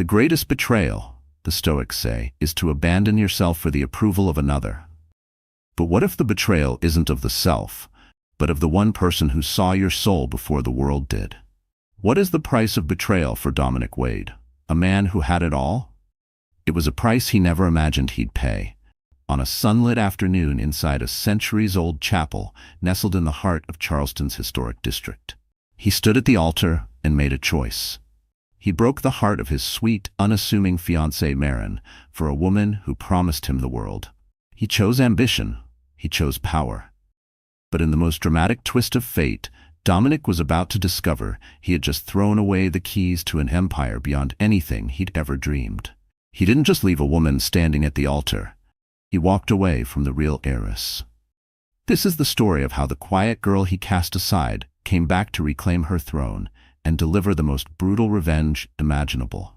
The greatest betrayal, the Stoics say, is to abandon yourself for the approval of another. But what if the betrayal isn't of the self, but of the one person who saw your soul before the world did? What is the price of betrayal for Dominic Wade, a man who had it all? It was a price he never imagined he'd pay. On a sunlit afternoon inside a centuries-old chapel nestled in the heart of Charleston's historic district, he stood at the altar and made a choice. He broke the heart of his sweet, unassuming fiancée Marin for a woman who promised him the world. He chose ambition. He chose power. But in the most dramatic twist of fate, Dominic was about to discover he had just thrown away the keys to an empire beyond anything he'd ever dreamed. He didn't just leave a woman standing at the altar. He walked away from the real heiress. This is the story of how the quiet girl he cast aside came back to reclaim her throne and deliver the most brutal revenge imaginable.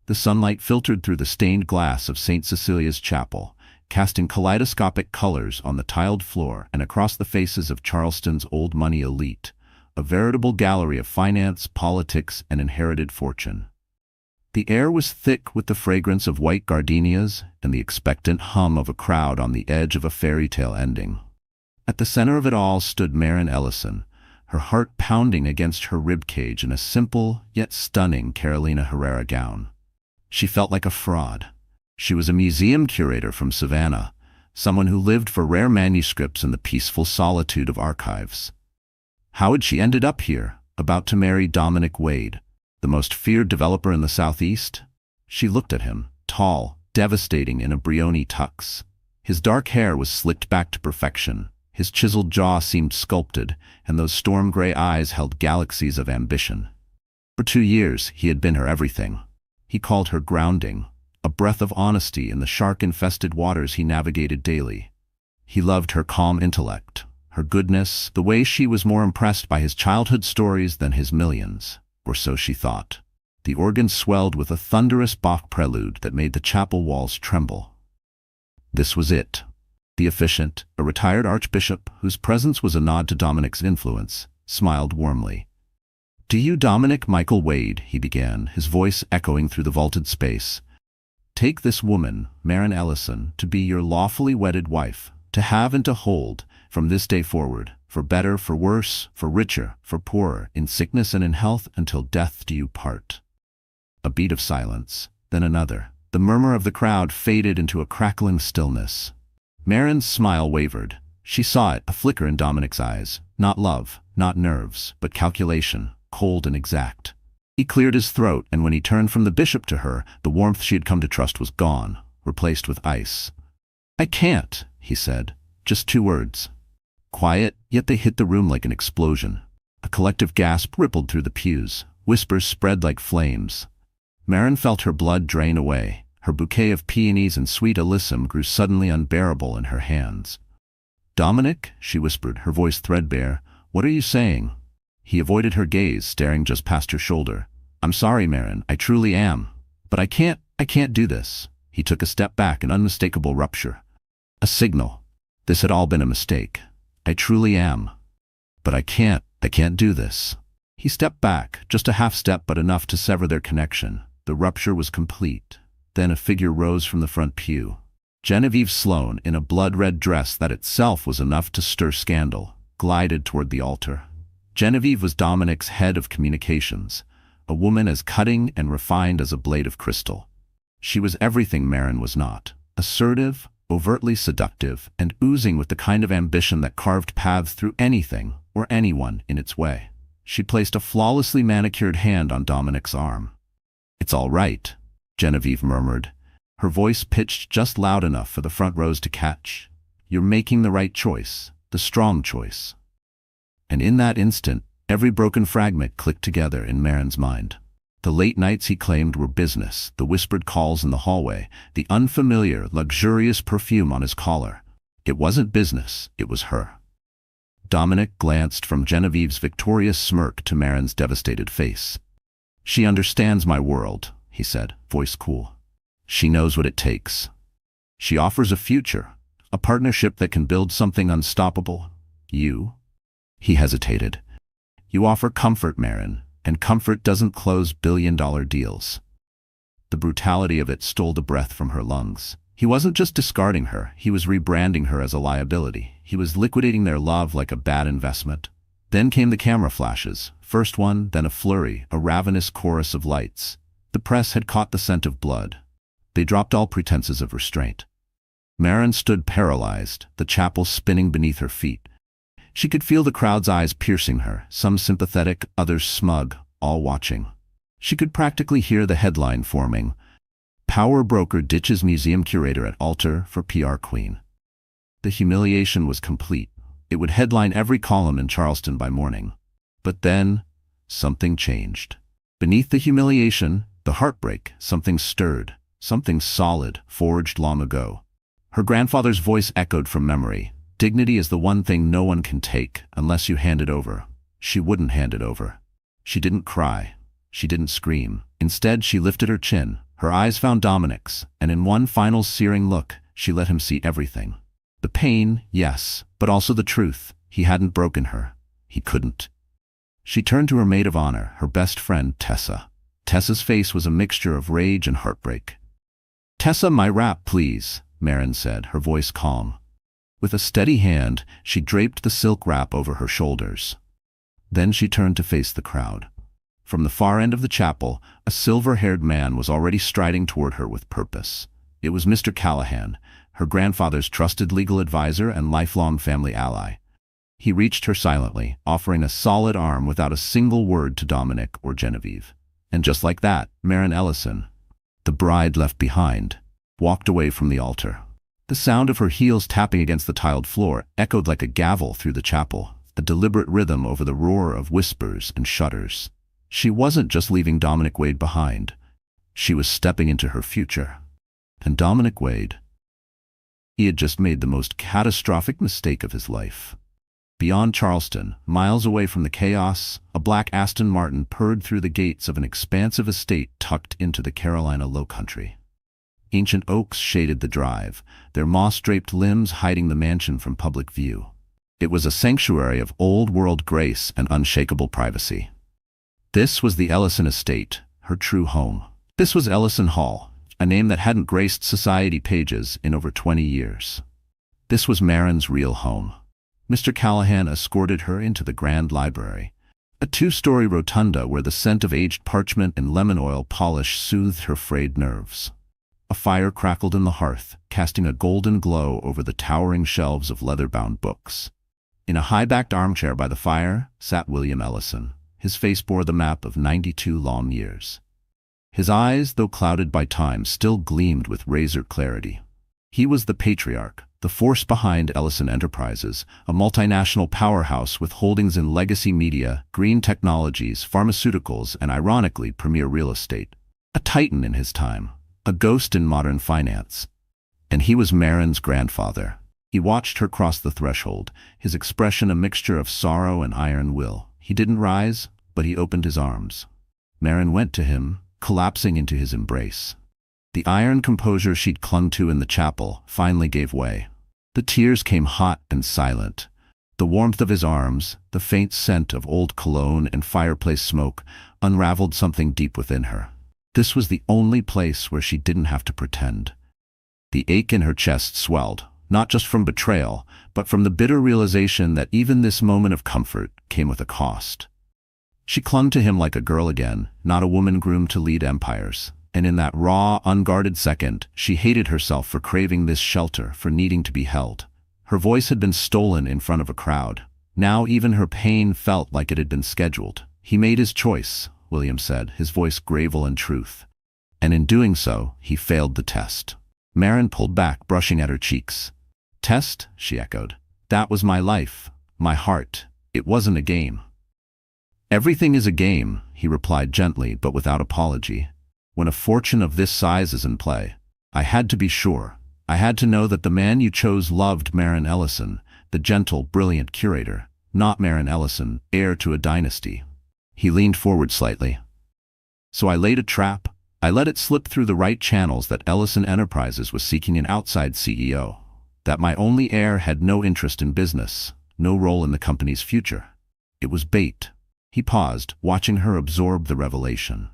The sunlight filtered through the stained glass of St. Cecilia's chapel, casting kaleidoscopic colors on the tiled floor and across the faces of Charleston's old money elite, a veritable gallery of finance, politics, and inherited fortune. The air was thick with the fragrance of white gardenias and the expectant hum of a crowd on the edge of a fairy tale ending. At the center of it all stood Marin Ellison, her heart pounding against her ribcage in a simple yet stunning Carolina Herrera gown. She felt like a fraud. She was a museum curator from Savannah, someone who lived for rare manuscripts in the peaceful solitude of archives. How had she ended up here, about to marry Dominic Wade, the most feared developer in the Southeast? She looked at him, tall, devastating in a Brioni tux. His dark hair was slicked back to perfection. His chiseled jaw seemed sculpted, and those storm-gray eyes held galaxies of ambition. For 2 years, he had been her everything. He called her grounding, a breath of honesty in the shark-infested waters he navigated daily. He loved her calm intellect, her goodness, the way she was more impressed by his childhood stories than his millions, or so she thought. The organ swelled with a thunderous Bach prelude that made the chapel walls tremble. This was it. The officiant, a retired archbishop whose presence was a nod to Dominic's influence, smiled warmly. "Do you, Dominic Michael Wade," he began, his voice echoing through the vaulted space, "take this woman, Marin Ellison, to be your lawfully wedded wife, to have and to hold, from this day forward, for better, for worse, for richer, for poorer, in sickness and in health, until death do you part?" A beat of silence, then another. The murmur of the crowd faded into a crackling stillness. Marin's smile wavered. She saw it, a flicker in Dominic's eyes. Not love, not nerves, but calculation, cold and exact. He cleared his throat, and when he turned from the bishop to her, the warmth she had come to trust was gone, replaced with ice. "I can't," he said. Just 2 words. Quiet, yet they hit the room like an explosion. A collective gasp rippled through the pews. Whispers spread like flames. Marin felt her blood drain away. Her bouquet of peonies and sweet alyssum grew suddenly unbearable in her hands. "Dominic," she whispered, her voice threadbare, "what are you saying?" He avoided her gaze, staring just past her shoulder. "I'm sorry, Marin, I truly am. But I can't do this." He took a step back, an unmistakable rupture. A signal. This had all been a mistake. "I truly am. But I can't do this." He stepped back, just a half step but enough to sever their connection. The rupture was complete. Then a figure rose from the front pew. Genevieve Sloane, in a blood-red dress that itself was enough to stir scandal, glided toward the altar. Genevieve was Dominic's head of communications, a woman as cutting and refined as a blade of crystal. She was everything Marin was not: assertive, overtly seductive, and oozing with the kind of ambition that carved paths through anything or anyone in its way. She placed a flawlessly manicured hand on Dominic's arm. "It's all right," Genevieve murmured, her voice pitched just loud enough for the front rows to catch. "You're making the right choice, the strong choice." And in that instant, every broken fragment clicked together in Marin's mind. The late nights he claimed were business, the whispered calls in the hallway, the unfamiliar, luxurious perfume on his collar. It wasn't business, it was her. Dominic glanced from Genevieve's victorious smirk to Marin's devastated face. "She understands my world," he said, voice cool. "She knows what it takes. She offers a future, a partnership that can build something unstoppable. You?" He hesitated. "You offer comfort, Marin, and comfort doesn't close billion-dollar deals." The brutality of it stole the breath from her lungs. He wasn't just discarding her, he was rebranding her as a liability. He was liquidating their love like a bad investment. Then came the camera flashes. First one, then a flurry, a ravenous chorus of lights. The press had caught the scent of blood. They dropped all pretenses of restraint. Maren stood paralyzed, the chapel spinning beneath her feet. She could feel the crowd's eyes piercing her, some sympathetic, others smug, all watching. She could practically hear the headline forming, "Power Broker Ditches Museum Curator at Altar for PR Queen." The humiliation was complete. It would headline every column in Charleston by morning. But then, something changed. Beneath the humiliation, the heartbreak, something stirred, something solid, forged long ago. Her grandfather's voice echoed from memory. Dignity is the one thing no one can take unless you hand it over. She wouldn't hand it over. She didn't cry. She didn't scream. Instead, she lifted her chin. Her eyes found Dominic's, and in one final searing look, she let him see everything. The pain, yes, but also the truth. He hadn't broken her. He couldn't. She turned to her maid of honor, her best friend, Tessa. Tessa's face was a mixture of rage and heartbreak. "Tessa, my wrap, please," Maren said, her voice calm. With a steady hand, she draped the silk wrap over her shoulders. Then she turned to face the crowd. From the far end of the chapel, a silver-haired man was already striding toward her with purpose. It was Mr. Callahan, her grandfather's trusted legal advisor and lifelong family ally. He reached her silently, offering a solid arm without a single word to Dominic or Genevieve. And just like that, Maren Ellison, the bride left behind, walked away from the altar. The sound of her heels tapping against the tiled floor echoed like a gavel through the chapel, a deliberate rhythm over the roar of whispers and shudders. She wasn't just leaving Dominic Wade behind. She was stepping into her future. And Dominic Wade, he had just made the most catastrophic mistake of his life. Beyond Charleston, miles away from the chaos, a black Aston Martin purred through the gates of an expansive estate tucked into the Carolina Lowcountry. Ancient oaks shaded the drive, their moss-draped limbs hiding the mansion from public view. It was a sanctuary of old-world grace and unshakable privacy. This was the Ellison estate, her true home. This was Ellison Hall, a name that hadn't graced society pages in over 20 years. This was Maren's real home. Mr. Callahan escorted her into the grand library, a two-story rotunda where the scent of aged parchment and lemon oil polish soothed her frayed nerves. A fire crackled in the hearth, casting a golden glow over the towering shelves of leather-bound books. In a high-backed armchair by the fire sat William Ellison. His face bore the map of 92 long years. His eyes, though clouded by time, still gleamed with razor clarity. He was the patriarch, the force behind Ellison Enterprises, a multinational powerhouse with holdings in legacy media, green technologies, pharmaceuticals, and ironically, premier real estate. A titan in his time, a ghost in modern finance. And he was Maren's grandfather. He watched her cross the threshold, his expression a mixture of sorrow and iron will. He didn't rise, but he opened his arms. Maren went to him, collapsing into his embrace. The iron composure she'd clung to in the chapel finally gave way. The tears came hot and silent. The warmth of his arms, the faint scent of old cologne and fireplace smoke, unraveled something deep within her. This was the only place where she didn't have to pretend. The ache in her chest swelled, not just from betrayal, but from the bitter realization that even this moment of comfort came with a cost. She clung to him like a girl again, not a woman groomed to lead empires. And in that raw, unguarded second, she hated herself for craving this shelter, for needing to be held. Her voice had been stolen in front of a crowd. Now even her pain felt like it had been scheduled. He made his choice, William said, his voice gravel in truth. And in doing so, he failed the test. Maren pulled back, brushing at her cheeks. "Test?" she echoed. "That was my life, my heart. It wasn't a game." "Everything is a game," he replied gently but without apology. "When a fortune of this size is in play, I had to be sure. I had to know that the man you chose loved Maren Ellison, the gentle, brilliant curator, not Maren Ellison, heir to a dynasty." He leaned forward slightly. "So I laid a trap. I let it slip through the right channels that Ellison Enterprises was seeking an outside CEO. That my only heir had no interest in business, no role in the company's future. It was bait." He paused, watching her absorb the revelation.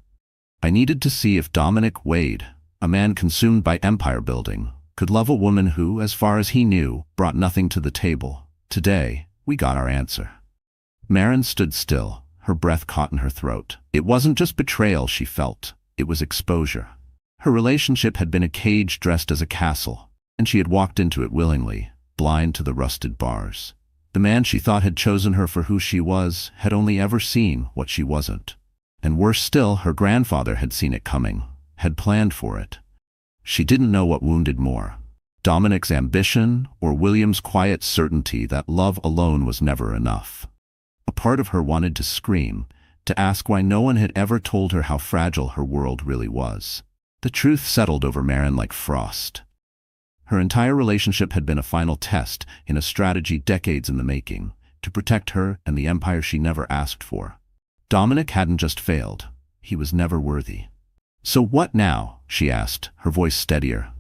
I needed to see if Dominic Wade, a man consumed by empire building, could love a woman who, as far as he knew, brought nothing to the table. Today, we got our answer. Maren stood still, her breath caught in her throat. It wasn't just betrayal she felt, it was exposure. Her relationship had been a cage dressed as a castle, and she had walked into it willingly, blind to the rusted bars. The man she thought had chosen her for who she was had only ever seen what she wasn't. And worse still, her grandfather had seen it coming, had planned for it. She didn't know what wounded more, Dominic's ambition or William's quiet certainty that love alone was never enough. A part of her wanted to scream, to ask why no one had ever told her how fragile her world really was. The truth settled over Maren like frost. Her entire relationship had been a final test in a strategy decades in the making, to protect her and the empire she never asked for. Dominic hadn't just failed, he was never worthy. "So what now?" she asked, her voice steadier.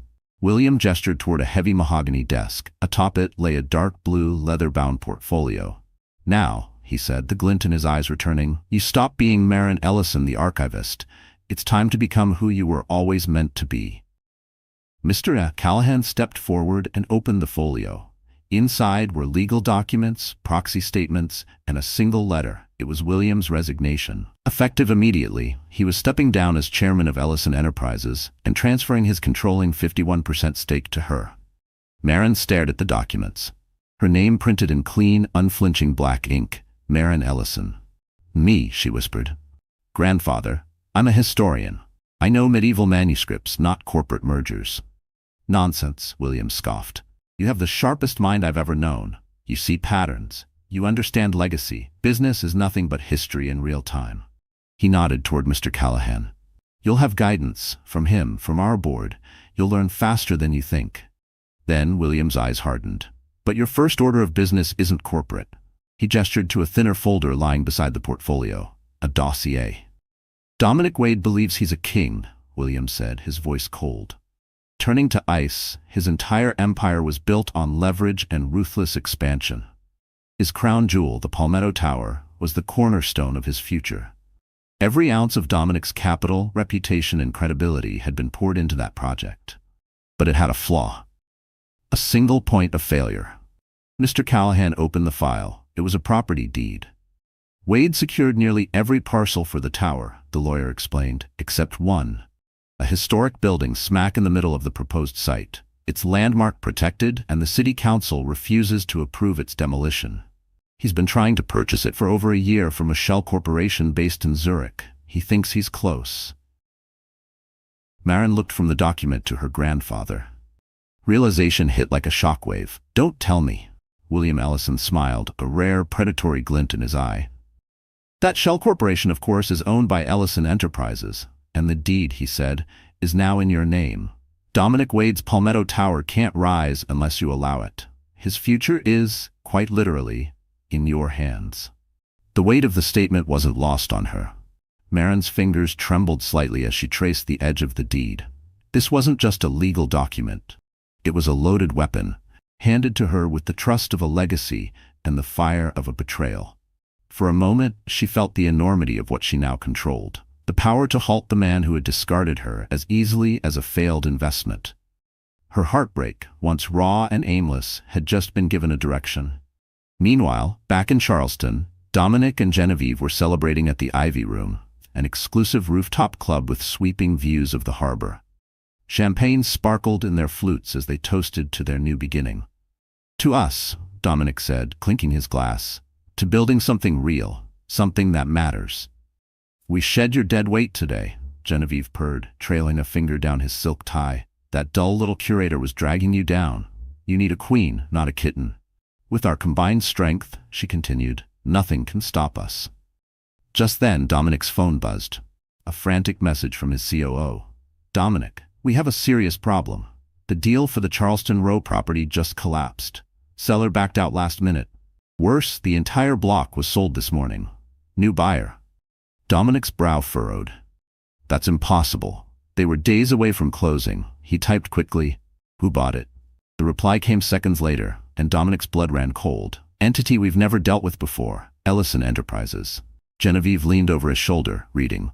William gestured toward a heavy mahogany desk. Atop it lay a dark blue, leather-bound portfolio. "Now," he said, the glint in his eyes returning, "you stop being Maren Ellison, the archivist. It's time to become who you were always meant to be." Mr. Callahan stepped forward and opened the folio. Inside were legal documents, proxy statements, and a single letter. It was William's resignation. Effective immediately, he was stepping down as chairman of Ellison Enterprises and transferring his controlling 51% stake to her. Maren stared at the documents. Her name printed in clean, unflinching black ink, Maren Ellison. "Me," she whispered. "Grandfather, I'm a historian. I know medieval manuscripts, not corporate mergers." "Nonsense," William scoffed. "You have the sharpest mind I've ever known. You see patterns. You understand legacy. Business is nothing but history in real time." He nodded toward Mr. Callahan. "You'll have guidance from him, from our board. You'll learn faster than you think." Then William's eyes hardened. "But your first order of business isn't corporate." He gestured to a thinner folder lying beside the portfolio, a dossier. "Dominic Wade believes he's a king," William said, his voice cold. Turning to ice, his entire empire was built on leverage and ruthless expansion. His crown jewel, the Palmetto Tower, was the cornerstone of his future. Every ounce of Dominic's capital, reputation, and credibility had been poured into that project. But it had a flaw. A single point of failure. Mr. Callahan opened the file. It was a property deed. Wade secured nearly every parcel for the tower, the lawyer explained, except one. A historic building smack in the middle of the proposed site. It's landmark protected, and the city council refuses to approve its demolition. He's been trying to purchase it for over a year from a shell corporation based in Zurich. He thinks he's close. Maren looked from the document to her grandfather. Realization hit like a shockwave. "Don't tell me." William Ellison smiled, a rare predatory glint in his eye. "That shell corporation, of course, is owned by Ellison Enterprises. And the deed," he said, "is now in your name. Dominic Wade's Palmetto Tower can't rise unless you allow it. His future is, quite literally, in your hands." The weight of the statement wasn't lost on her. Maren's fingers trembled slightly as she traced the edge of the deed. This wasn't just a legal document. It was a loaded weapon, handed to her with the trust of a legacy and the fire of a betrayal. For a moment, she felt the enormity of what she now controlled. The power to halt the man who had discarded her as easily as a failed investment. Her heartbreak, once raw and aimless, had just been given a direction. Meanwhile, back in Charleston, Dominic and Genevieve were celebrating at the Ivy Room, an exclusive rooftop club with sweeping views of the harbor. Champagne sparkled in their flutes as they toasted to their new beginning. "To us," Dominic said, clinking his glass, "to building something real, something that matters." "We shed your dead weight today," Genevieve purred, trailing a finger down his silk tie. "That dull little curator was dragging you down. You need a queen, not a kitten. With our combined strength," she continued, "nothing can stop us." Just then, Dominic's phone buzzed. A frantic message from his COO. "Dominic, we have a serious problem. The deal for the Charleston Row property just collapsed. Seller backed out last minute. Worse, the entire block was sold this morning. New buyer." Dominic's brow furrowed. "That's impossible. They were days away from closing." He typed quickly, "Who bought it?" The reply came seconds later, and Dominic's blood ran cold. "Entity we've never dealt with before, Ellison Enterprises." Genevieve leaned over his shoulder, reading.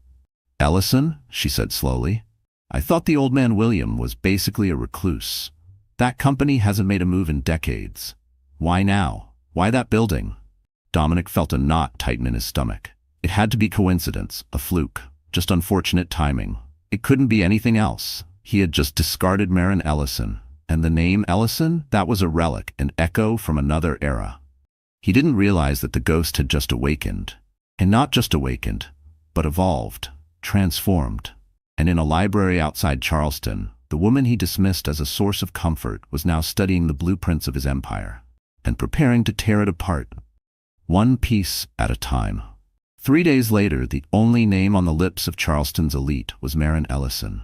Ellison, she said slowly. I thought the old man William was basically a recluse. That company hasn't made a move in decades. Why now? Why that building? Dominic felt a knot tighten in his stomach. It had to be coincidence, a fluke, just unfortunate timing. It couldn't be anything else. He had just discarded Maren Ellison, and the name Ellison, that was a relic, an echo from another era. He didn't realize that the ghost had just awakened. And not just awakened, but evolved, transformed. And in a library outside Charleston, the woman he dismissed as a source of comfort was now studying the blueprints of his empire and preparing to tear it apart, one piece at a time. 3 days later, the only name on the lips of Charleston's elite was Maren Ellison.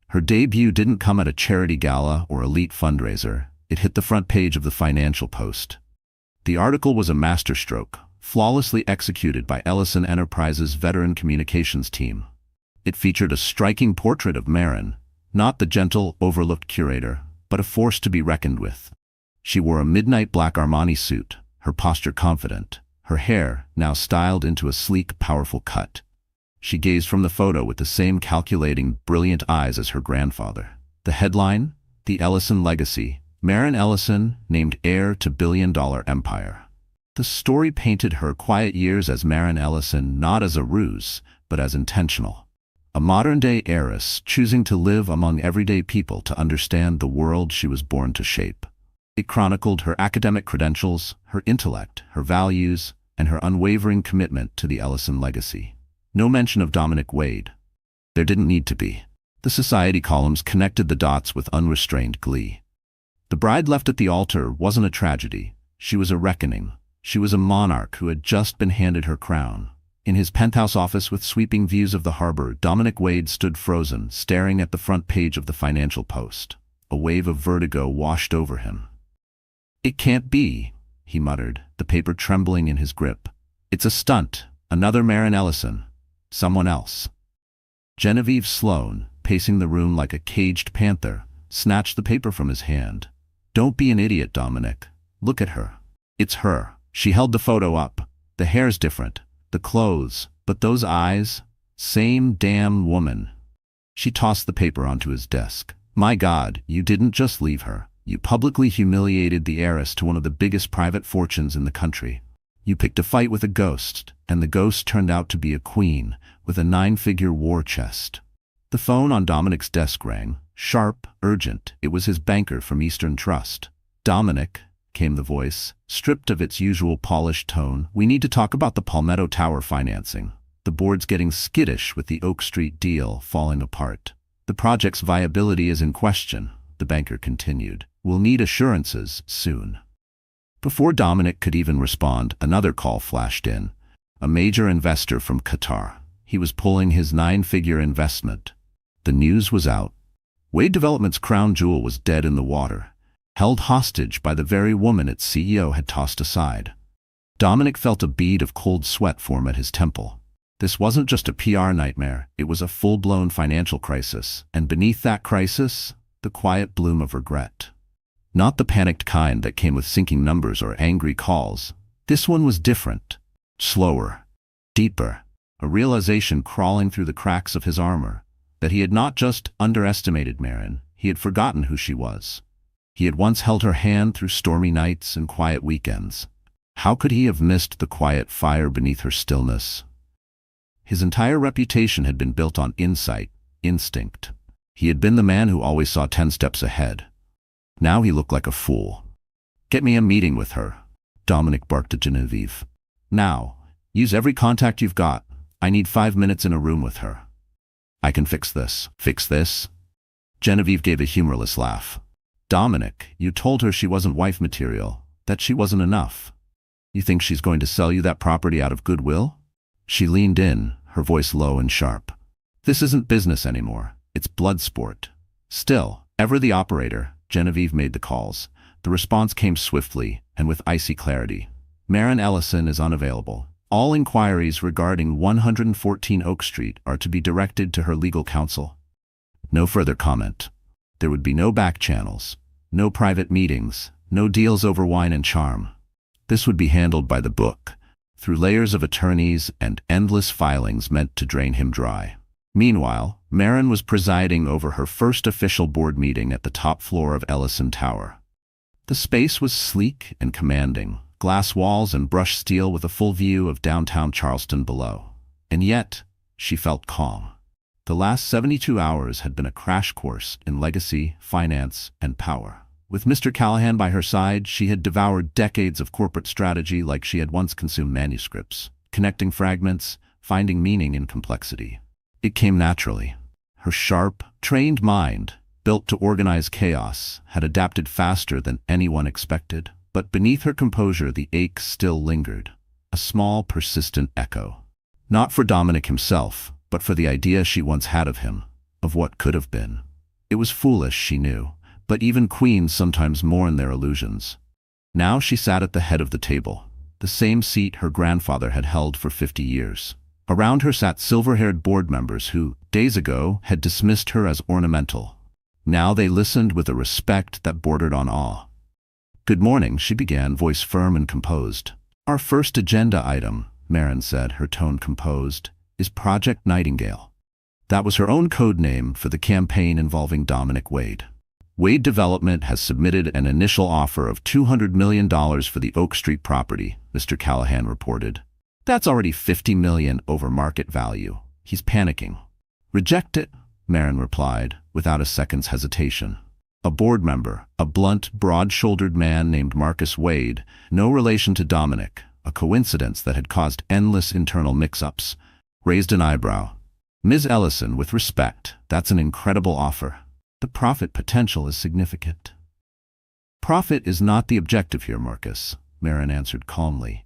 Her debut didn't come at a charity gala or elite fundraiser. It hit the front page of the Financial Post. The article was a masterstroke, flawlessly executed by Ellison Enterprises' veteran communications team. It featured a striking portrait of Maren, not the gentle, overlooked curator, but a force to be reckoned with. She wore a midnight black Armani suit, her posture confident, her hair now styled into a sleek, powerful cut. She gazed from the photo with the same calculating, brilliant eyes as her grandfather. The headline? The Ellison Legacy. Maren Ellison, named heir to billion-dollar empire. The story painted her quiet years as Maren Ellison not as a ruse, but as intentional. A modern-day heiress choosing to live among everyday people to understand the world she was born to shape. It chronicled her academic credentials, her intellect, her values, and her unwavering commitment to the Ellison legacy. No mention of Dominic Wade. There didn't need to be. The society columns connected the dots with unrestrained glee. The bride left at the altar wasn't a tragedy. She was a reckoning. She was a monarch who had just been handed her crown. In his penthouse office with sweeping views of the harbor, Dominic Wade stood frozen, staring at the front page of the Financial Post. A wave of vertigo washed over him. "It can't be," he muttered, the paper trembling in his grip. "It's a stunt. Another Maren Ellison. Someone else." Genevieve Sloane, pacing the room like a caged panther, snatched the paper from his hand. "Don't be an idiot, Dominic. Look at her. It's her." She held the photo up. The hair's different, the clothes, but those eyes, same damn woman. She tossed the paper onto his desk. "My God, you didn't just leave her. You publicly humiliated the heiress to one of the biggest private fortunes in the country. You picked a fight with a ghost, and the ghost turned out to be a queen with a 9-figure war chest." The phone on Dominic's desk rang, sharp, urgent. It was his banker from Eastern Trust. "Dominic," came the voice, stripped of its usual polished tone, "we need to talk about the Palmetto Tower financing. The board's getting skittish with the Oak Street deal falling apart. The project's viability is in question," the banker continued. "We'll need assurances soon." Before Dominic could even respond, another call flashed in. A major investor from Qatar. He was pulling his 9-figure investment. The news was out. Wade Development's crown jewel was dead in the water, held hostage by the very woman its CEO had tossed aside. Dominic felt a bead of cold sweat form at his temple. This wasn't just a PR nightmare, it was a full-blown financial crisis, and beneath that crisis, the quiet bloom of regret. Not the panicked kind that came with sinking numbers or angry calls. This one was different. Slower. Deeper. A realization crawling through the cracks of his armor that he had not just underestimated Maren, he had forgotten who she was. He had once held her hand through stormy nights and quiet weekends. How could he have missed the quiet fire beneath her stillness? His entire reputation had been built on insight, instinct. He had been the man who always saw 10 steps ahead. Now he looked like a fool. "Get me a meeting with her," Dominic barked at Genevieve. "Now. Use every contact you've got. I need 5 minutes in a room with her." "I can fix this." "Fix this?" Genevieve gave a humorless laugh. "Dominic, you told her she wasn't wife material, that she wasn't enough. You think she's going to sell you that property out of goodwill?" She leaned in, her voice low and sharp. "This isn't business anymore. It's blood sport." Still, ever the operator, Genevieve made the calls. The response came swiftly and with icy clarity. "Maren Ellison is unavailable. All inquiries regarding 114 Oak Street are to be directed to her legal counsel." No further comment. There would be no back channels, no private meetings, no deals over wine and charm. This would be handled by the book, through layers of attorneys and endless filings meant to drain him dry. Meanwhile, Marin was presiding over her first official board meeting at the top floor of Ellison Tower. The space was sleek and commanding, glass walls and brushed steel with a full view of downtown Charleston below. And yet, she felt calm. The last 72 hours had been a crash course in legacy, finance, and power. With Mr. Callahan by her side, she had devoured decades of corporate strategy like she had once consumed manuscripts, connecting fragments, finding meaning in complexity. It came naturally. Her sharp, trained mind, built to organize chaos, had adapted faster than anyone expected. But beneath her composure, the ache still lingered, a small, persistent echo. Not for Dominic himself, but for the idea she once had of him, of what could have been. It was foolish, she knew, but even queens sometimes mourn their illusions. Now she sat at the head of the table, the same seat her grandfather had held for 50 years. Around her sat silver-haired board members who, days ago, had dismissed her as ornamental. Now they listened with a respect that bordered on awe. "Good morning," she began, voice firm and composed. "Our first agenda item," Marin said, her tone composed, "is Project Nightingale." That was her own code name for the campaign involving Dominic Wade. Wade Development has submitted an initial offer of $200 million for the Oak Street property, Mr. Callahan reported. "That's already $50 million over market value." He's panicking. "Reject it," Marin replied, without a second's hesitation. A board member, a blunt, broad-shouldered man named Marcus Wade, no relation to Dominic, a coincidence that had caused endless internal mix-ups, raised an eyebrow. "Ms. Ellison, with respect, that's an incredible offer. The profit potential is significant." "Profit is not the objective here, Marcus," Marin answered calmly.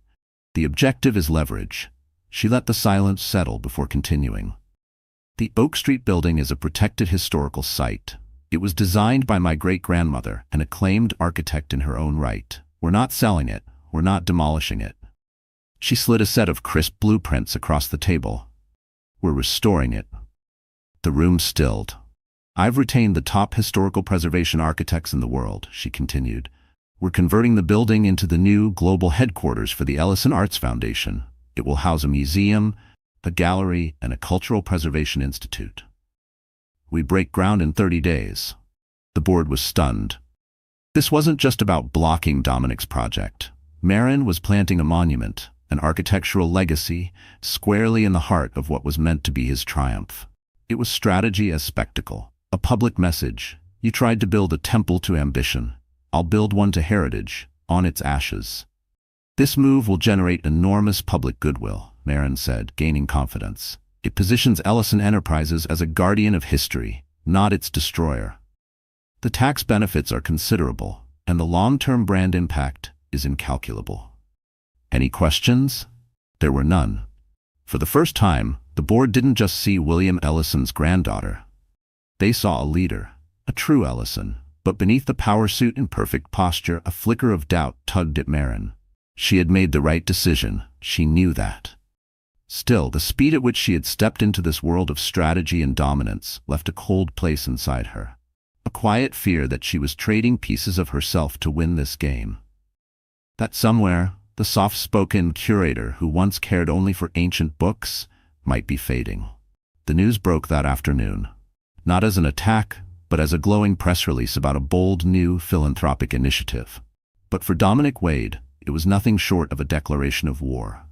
"The objective is leverage." She let the silence settle before continuing. "The Oak Street building is a protected historical site. It was designed by my great-grandmother, an acclaimed architect in her own right. We're not selling it. We're not demolishing it." She slid a set of crisp blueprints across the table. "We're restoring it." The room stilled. "I've retained the top historical preservation architects in the world," she continued. "We're converting the building into the new global headquarters for the Ellison Arts Foundation. It will house a museum, a gallery, and a cultural preservation institute. We break ground in 30 days. The board was stunned. This wasn't just about blocking Dominic's project. Marin was planting a monument, an architectural legacy, squarely in the heart of what was meant to be his triumph. It was strategy as spectacle, a public message. You tried to build a temple to ambition. I'll build one to heritage, on its ashes. This move will generate enormous public goodwill, Marin said, gaining confidence. It positions Ellison Enterprises as a guardian of history, not its destroyer. The tax benefits are considerable, and the long-term brand impact is incalculable. Any questions? There were none. For the first time, the board didn't just see William Ellison's granddaughter. They saw a leader, a true Ellison. But beneath the power suit in perfect posture, a flicker of doubt tugged at Marin. She had made the right decision. She knew that. Still, the speed at which she had stepped into this world of strategy and dominance left a cold place inside her. A quiet fear that she was trading pieces of herself to win this game. That somewhere, the soft-spoken curator who once cared only for ancient books might be fading. The news broke that afternoon. Not as an attack, but as a glowing press release about a bold new philanthropic initiative. But for Dominic Wade, it was nothing short of a declaration of war.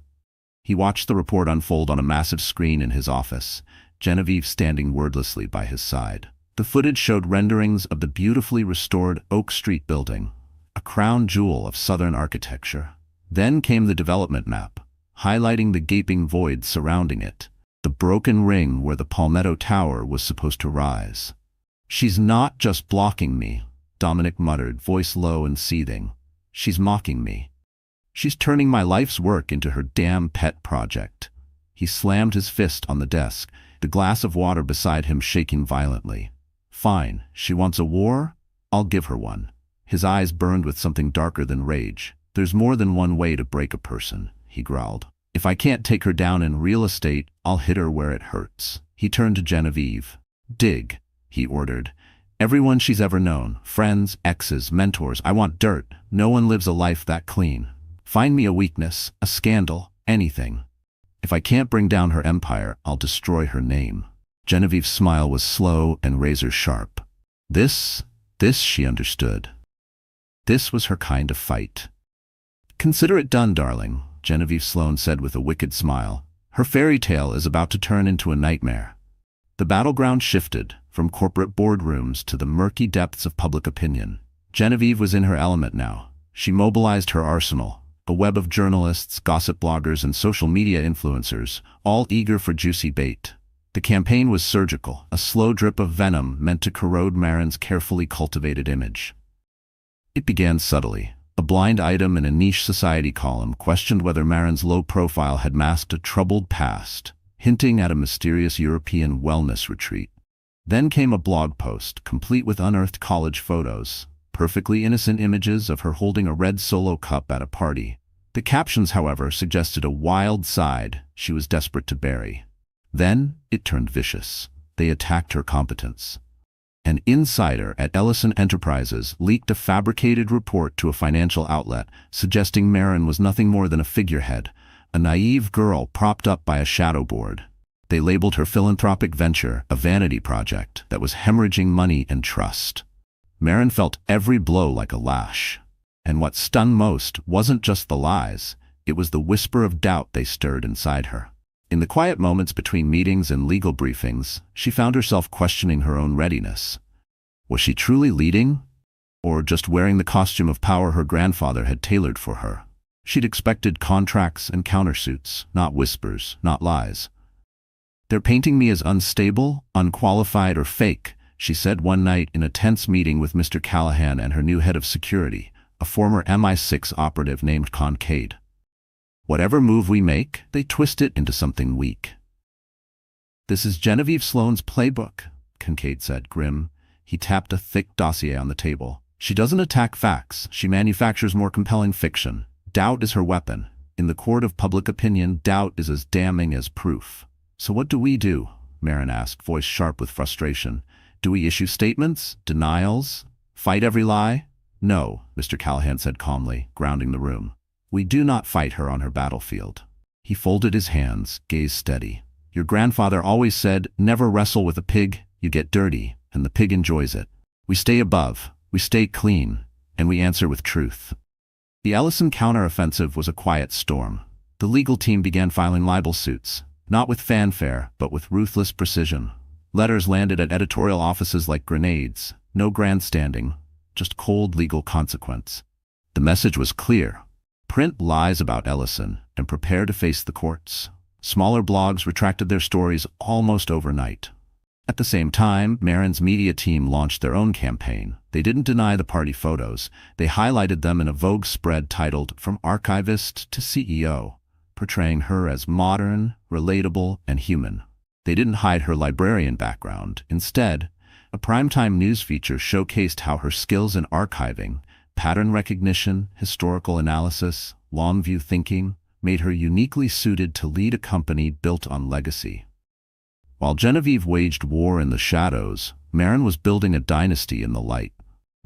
He watched the report unfold on a massive screen in his office, Genevieve standing wordlessly by his side. The footage showed renderings of the beautifully restored Oak Street building, a crown jewel of Southern architecture. Then came the development map, highlighting the gaping void surrounding it, the broken ring where the Palmetto Tower was supposed to rise. "She's not just blocking me," Dominic muttered, voice low and seething. "She's mocking me. She's turning my life's work into her damn pet project." He slammed his fist on the desk, the glass of water beside him shaking violently. "Fine, she wants a war? I'll give her one." His eyes burned with something darker than rage. "There's more than one way to break a person," he growled. "If I can't take her down in real estate, I'll hit her where it hurts." He turned to Genevieve. "Dig," he ordered. "Everyone she's ever known, friends, exes, mentors. I want dirt. No one lives a life that clean. Find me a weakness, a scandal, anything. If I can't bring down her empire, I'll destroy her name." Genevieve's smile was slow and razor-sharp. This she understood. This was her kind of fight. "Consider it done, darling," Genevieve Sloane said with a wicked smile. Her fairy tale is about to turn into a nightmare. The battleground shifted, from corporate boardrooms to the murky depths of public opinion. Genevieve was in her element now. She mobilized her arsenal, a web of journalists, gossip bloggers, and social media influencers, all eager for juicy bait. The campaign was surgical, a slow drip of venom meant to corrode Marin's carefully cultivated image. It began subtly. A blind item in a niche society column questioned whether Marin's low profile had masked a troubled past, hinting at a mysterious European wellness retreat. Then came a blog post, complete with unearthed college photos, perfectly innocent images of her holding a red Solo cup at a party. The captions, however, suggested a wild side she was desperate to bury. Then it turned vicious. They attacked her competence. An insider at Ellison Enterprises leaked a fabricated report to a financial outlet, suggesting Marin was nothing more than a figurehead, a naive girl propped up by a shadow board. They labeled her philanthropic venture a vanity project that was hemorrhaging money and trust. Marin felt every blow like a lash. And what stung most wasn't just the lies, it was the whisper of doubt they stirred inside her. In the quiet moments between meetings and legal briefings, she found herself questioning her own readiness. Was she truly leading? Or just wearing the costume of power her grandfather had tailored for her? She'd expected contracts and countersuits, not whispers, not lies. "They're painting me as unstable, unqualified, or fake," she said one night in a tense meeting with Mr. Callahan and her new head of security, a former MI6 operative named Kincaid. "Whatever move we make, they twist it into something weak." "This is Genevieve Sloane's playbook," Kincaid said, grim. He tapped a thick dossier on the table. "She doesn't attack facts. She manufactures more compelling fiction. Doubt is her weapon. In the court of public opinion, doubt is as damning as proof." "So what do we do?" Marin asked, voice sharp with frustration. "Do we issue statements? Denials? Fight every lie?" "No," Mr. Callahan said calmly, grounding the room. "We do not fight her on her battlefield." He folded his hands, gaze steady. "Your grandfather always said, never wrestle with a pig, you get dirty, and the pig enjoys it. We stay above, we stay clean, and we answer with truth." The Ellison counteroffensive was a quiet storm. The legal team began filing libel suits, not with fanfare, but with ruthless precision. Letters landed at editorial offices like grenades, no grandstanding, just cold legal consequence. The message was clear. Print lies about Ellison and prepare to face the courts. Smaller blogs retracted their stories almost overnight. At the same time, Marin's media team launched their own campaign. They didn't deny the party photos. They highlighted them in a Vogue spread titled "From Archivist to CEO," portraying her as modern, relatable, and human. They didn't hide her librarian background. Instead, a primetime news feature showcased how her skills in archiving, pattern recognition, historical analysis, long-view thinking, made her uniquely suited to lead a company built on legacy. While Genevieve waged war in the shadows, Marin was building a dynasty in the light.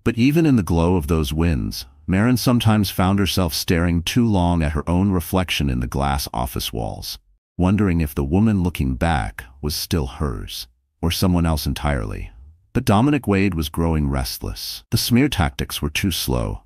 But even in the glow of those wins, Marin sometimes found herself staring too long at her own reflection in the glass office walls, wondering if the woman looking back was still hers, or someone else entirely. But Dominic Wade was growing restless. The smear tactics were too slow.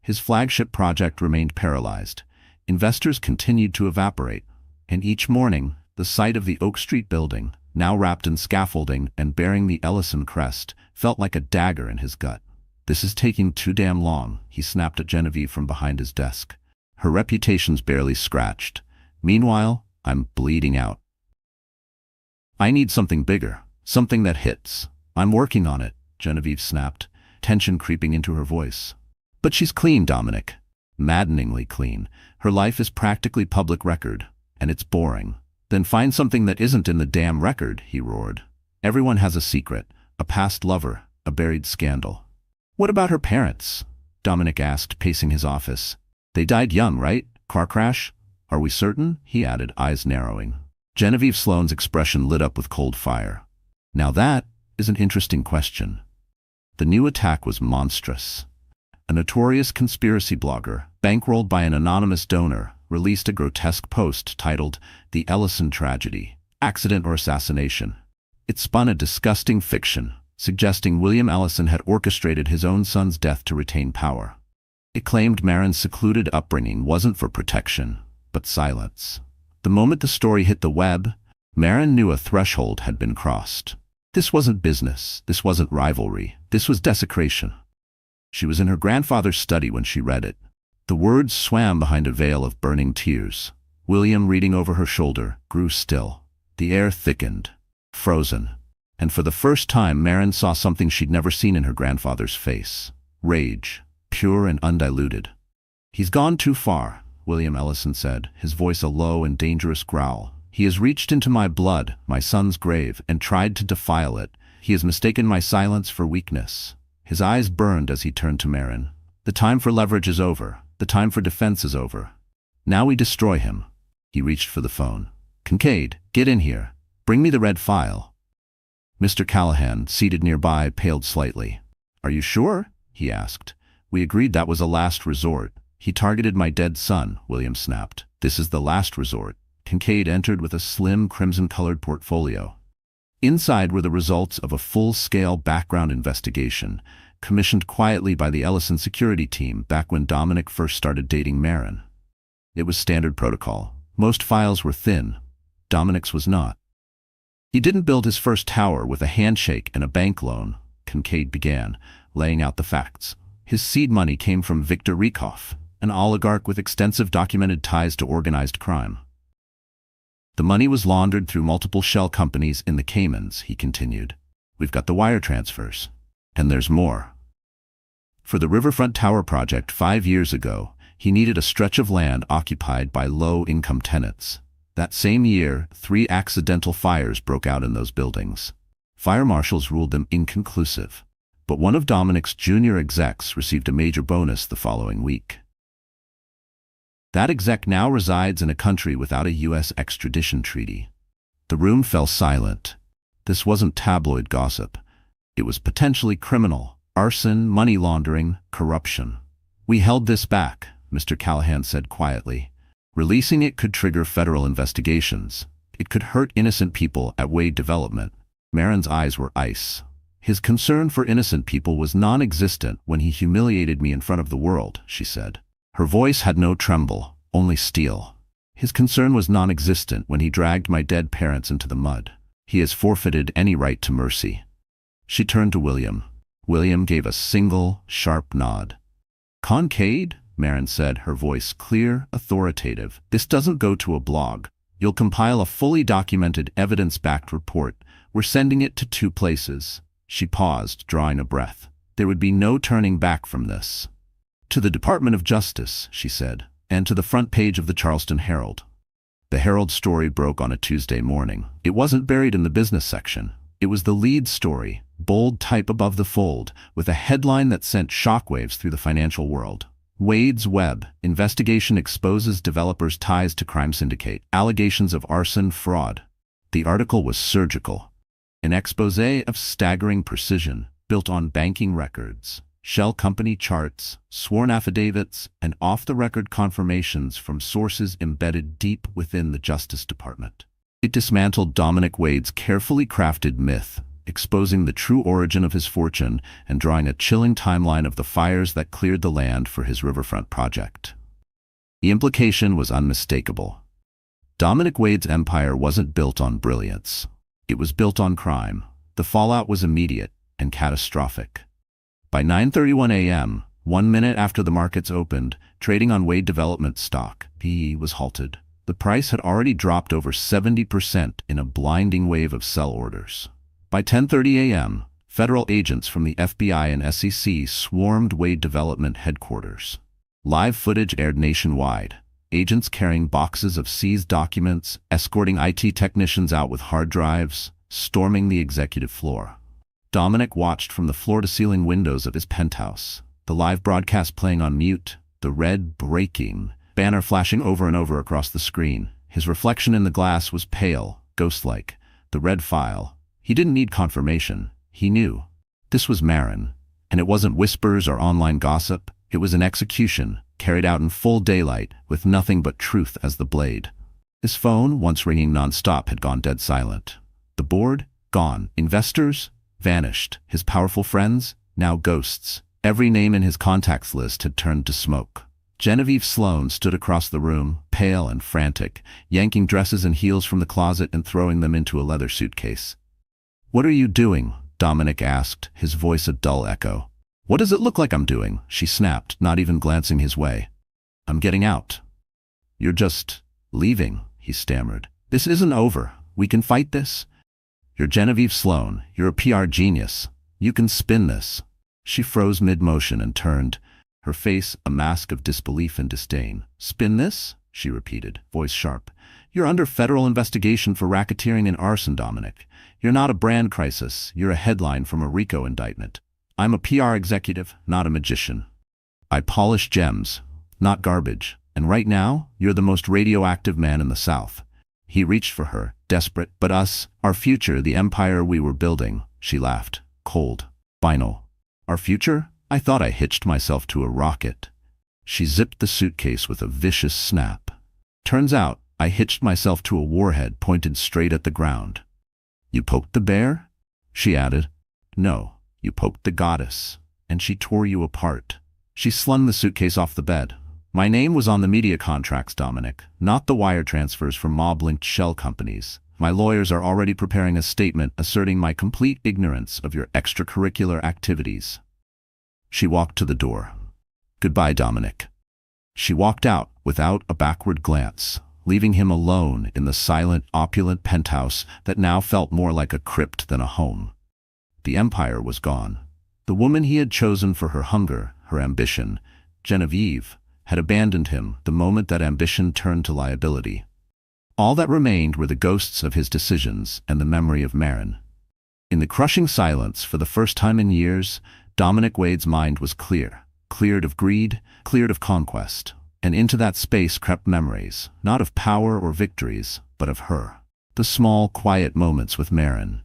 His flagship project remained paralyzed. Investors continued to evaporate, and each morning, the sight of the Oak Street building, now wrapped in scaffolding and bearing the Ellison crest, felt like a dagger in his gut. "This is taking too damn long," he snapped at Genevieve from behind his desk. "Her reputation's barely scratched. Meanwhile, I'm bleeding out. I need something bigger, something that hits." "I'm working on it," Genevieve snapped, tension creeping into her voice. "But she's clean, Dominic. Maddeningly clean. Her life is practically public record, and it's boring." "Then find something that isn't in the damn record," he roared. "Everyone has a secret, a past lover, a buried scandal." "What about her parents?" Dominic asked, pacing his office. "They died young, right? Car crash? Are we certain?" he added, eyes narrowing. Genevieve Sloane's expression lit up with cold fire. "Now that is an interesting question." The new attack was monstrous. A notorious conspiracy blogger, bankrolled by an anonymous donor, released a grotesque post titled "The Ellison Tragedy: Accident or Assassination." It spun a disgusting fiction, suggesting William Ellison had orchestrated his own son's death to retain power. It claimed Marin's secluded upbringing wasn't for protection, but silence. The moment the story hit the web, Marin knew a threshold had been crossed. This wasn't business, this wasn't rivalry, this was desecration. She was in her grandfather's study when she read it. The words swam behind a veil of burning tears. William, reading over her shoulder, grew still. The air thickened, frozen. And for the first time, Marin saw something she'd never seen in her grandfather's face. Rage, pure and undiluted. "He's gone too far," William Ellison said, his voice a low and dangerous growl. "He has reached into my blood, my son's grave, and tried to defile it. He has mistaken my silence for weakness." His eyes burned as he turned to Marin. "The time for leverage is over. The time for defense is over. Now we destroy him." He reached for the phone. "Kincaid, get in here. Bring me the red file." Mr. Callahan, seated nearby, paled slightly. "Are you sure?" he asked. "We agreed that was a last resort." "He targeted my dead son," William snapped. "This is the last resort." Kincaid entered with a slim, crimson-colored portfolio. Inside were the results of a full-scale background investigation, commissioned quietly by the Ellison security team back when Dominic first started dating Marin. It was standard protocol. Most files were thin. Dominic's was not. "He didn't build his first tower with a handshake and a bank loan," Kincaid began, laying out the facts. "His seed money came from Viktor Rykov, an oligarch with extensive documented ties to organized crime. The money was laundered through multiple shell companies in the Caymans," he continued. "We've got the wire transfers. And there's more. For the Riverfront Tower project 5 years ago, he needed a stretch of land occupied by low-income tenants. That same year, 3 accidental fires broke out in those buildings. Fire marshals ruled them inconclusive. But one of Dominic's junior execs received a major bonus the following week. That exec now resides in a country without a U.S. extradition treaty." The room fell silent. This wasn't tabloid gossip. It was potentially criminal. Arson, money laundering, corruption. "We held this back," Mr. Callahan said quietly. "Releasing it could trigger federal investigations. It could hurt innocent people at Wade Development." Marin's eyes were ice. "His concern for innocent people was non-existent when he humiliated me in front of the world," she said. Her voice had no tremble, only steel. "His concern was non-existent when he dragged my dead parents into the mud. He has forfeited any right to mercy." She turned to William. William gave a single, sharp nod. "Kincaid," Marin said, her voice clear, authoritative. "This doesn't go to a blog. You'll compile a fully documented, evidence-backed report. We're sending it to 2 places." She paused, drawing a breath. "There would be no turning back from this. To the Department of Justice," she said, "and to the front page of the Charleston Herald." The Herald story broke on a Tuesday morning. It wasn't buried in the business section. It was the lead story, bold type above the fold, with a headline that sent shockwaves through the financial world. "Wade's Web. Investigation exposes developers' ties to crime syndicate. Allegations of arson, fraud." The article was surgical. An exposé of staggering precision, built on banking records, shell company charts, sworn affidavits, and off-the-record confirmations from sources embedded deep within the Justice Department. It dismantled Dominic Wade's carefully crafted myth, exposing the true origin of his fortune and drawing a chilling timeline of the fires that cleared the land for his riverfront project. The implication was unmistakable. Dominic Wade's empire wasn't built on brilliance. It was built on crime. The fallout was immediate and catastrophic. By 9:31 a.m., 1 minute after the markets opened, trading on Wade Development stock, PE, was halted. The price had already dropped over 70% in a blinding wave of sell orders. By 10:30 a.m., federal agents from the FBI and SEC swarmed Wade Development headquarters. Live footage aired nationwide. Agents carrying boxes of seized documents, escorting IT technicians out with hard drives, storming the executive floor. Dominic watched from the floor-to-ceiling windows of his penthouse, the live broadcast playing on mute, the red breaking banner flashing over and over across the screen. His reflection in the glass was pale, ghost-like. The red file. He didn't need confirmation. He knew. This was Marin. And it wasn't whispers or online gossip. It was an execution, carried out in full daylight, with nothing but truth as the blade. His phone, once ringing non-stop, had gone dead silent. The board? gone. Investors? Vanished. His powerful friends? Now ghosts. Every name in his contacts list had turned to smoke. Genevieve Sloane stood across the room, pale and frantic, yanking dresses and heels from the closet and throwing them into a leather suitcase. "What are you doing?" Dominic asked, his voice a dull echo. "What does it look like I'm doing?" she snapped, not even glancing his way. "I'm getting out." "You're just leaving," he stammered. "This isn't over. We can fight this." "You're Genevieve Sloane. You're a PR genius. You can spin this." She froze mid-motion and turned, her face a mask of disbelief and disdain. "Spin this?" she repeated, voice sharp. "You're under federal investigation for racketeering and arson, Dominic. You're not a brand crisis. You're a headline from a RICO indictment. I'm a PR executive, not a magician. I polish gems, not garbage. And right now, you're the most radioactive man in the South." He reached for her, desperate. "But us, our future, the empire we were building," she laughed, cold, final. "Our future? I thought I hitched myself to a rocket." She zipped the suitcase with a vicious snap. "Turns out, I hitched myself to a warhead pointed straight at the ground." "You poked the bear?" she added. "No, you poked the goddess, and she tore you apart." She slung the suitcase off the bed. "My name was on the media contracts, Dominic, not the wire transfers from mob-linked shell companies. My lawyers are already preparing a statement asserting my complete ignorance of your extracurricular activities." She walked to the door. "Goodbye, Dominic." She walked out without a backward glance, leaving him alone in the silent, opulent penthouse that now felt more like a crypt than a home. The empire was gone. The woman he had chosen for her hunger, her ambition, Genevieve, had abandoned him the moment that ambition turned to liability. All that remained were the ghosts of his decisions and the memory of Marin. In the crushing silence, for the first time in years, Dominic Wade's mind was clear, cleared of greed, cleared of conquest. And into that space crept memories, not of power or victories, but of her. The small, quiet moments with Marin.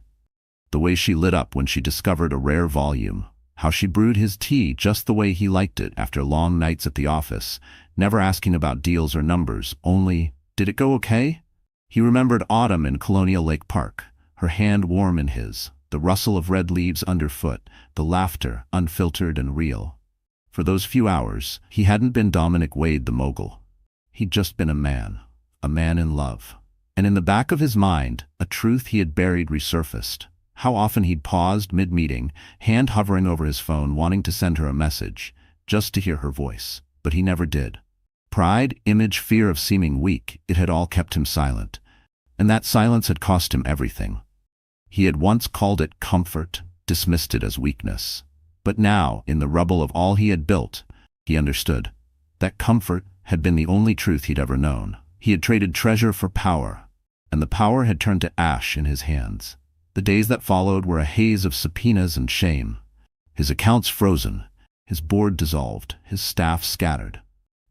The way she lit up when she discovered a rare volume. How she brewed his tea just the way he liked it after long nights at the office, never asking about deals or numbers, only, "Did it go okay?" He remembered autumn in Colonial Lake Park, her hand warm in his, the rustle of red leaves underfoot, the laughter, unfiltered and real. For those few hours, he hadn't been Dominic Wade the mogul. He'd just been a man in love. And in the back of his mind, a truth he had buried resurfaced. How often he'd paused mid-meeting, hand hovering over his phone wanting to send her a message, just to hear her voice. But he never did. Pride, image, fear of seeming weak, it had all kept him silent. And that silence had cost him everything. He had once called it comfort, dismissed it as weakness. But now, in the rubble of all he had built, he understood. That comfort had been the only truth he'd ever known. He had traded treasure for power, and the power had turned to ash in his hands. The days that followed were a haze of subpoenas and shame. His accounts frozen, his board dissolved, his staff scattered.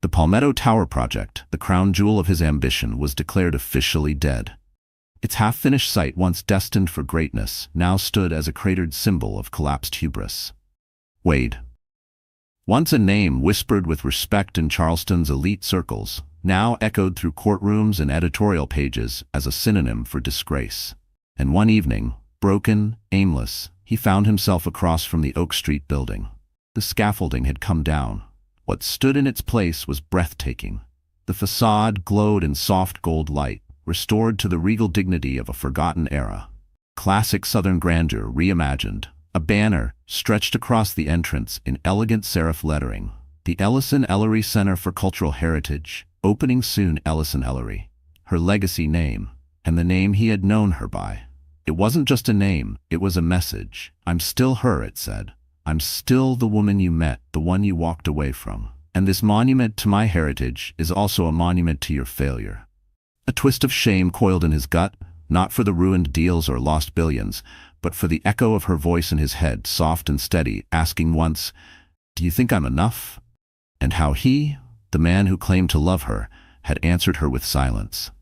The Palmetto Tower project, the crown jewel of his ambition, was declared officially dead. Its half-finished site, once destined for greatness, now stood as a cratered symbol of collapsed hubris. Wade. Once a name whispered with respect in Charleston's elite circles, now echoed through courtrooms and editorial pages as a synonym for disgrace. And one evening, broken, aimless, he found himself across from the Oak Street building. The scaffolding had come down. What stood in its place was breathtaking. The facade glowed in soft gold light, restored to the regal dignity of a forgotten era. Classic Southern grandeur reimagined. A banner stretched across the entrance in elegant serif lettering. The Ellison Ellery Center for Cultural Heritage, opening soon. Ellison Ellery. Her legacy name, and the name he had known her by. It wasn't just a name, it was a message. "I'm still her," it said. "I'm still the woman you met, the one you walked away from. And this monument to my heritage is also a monument to your failure." A twist of shame coiled in his gut, not for the ruined deals or lost billions, but for the echo of her voice in his head, soft and steady, asking once, "Do you think I'm enough?" And how he, the man who claimed to love her, had answered her with silence.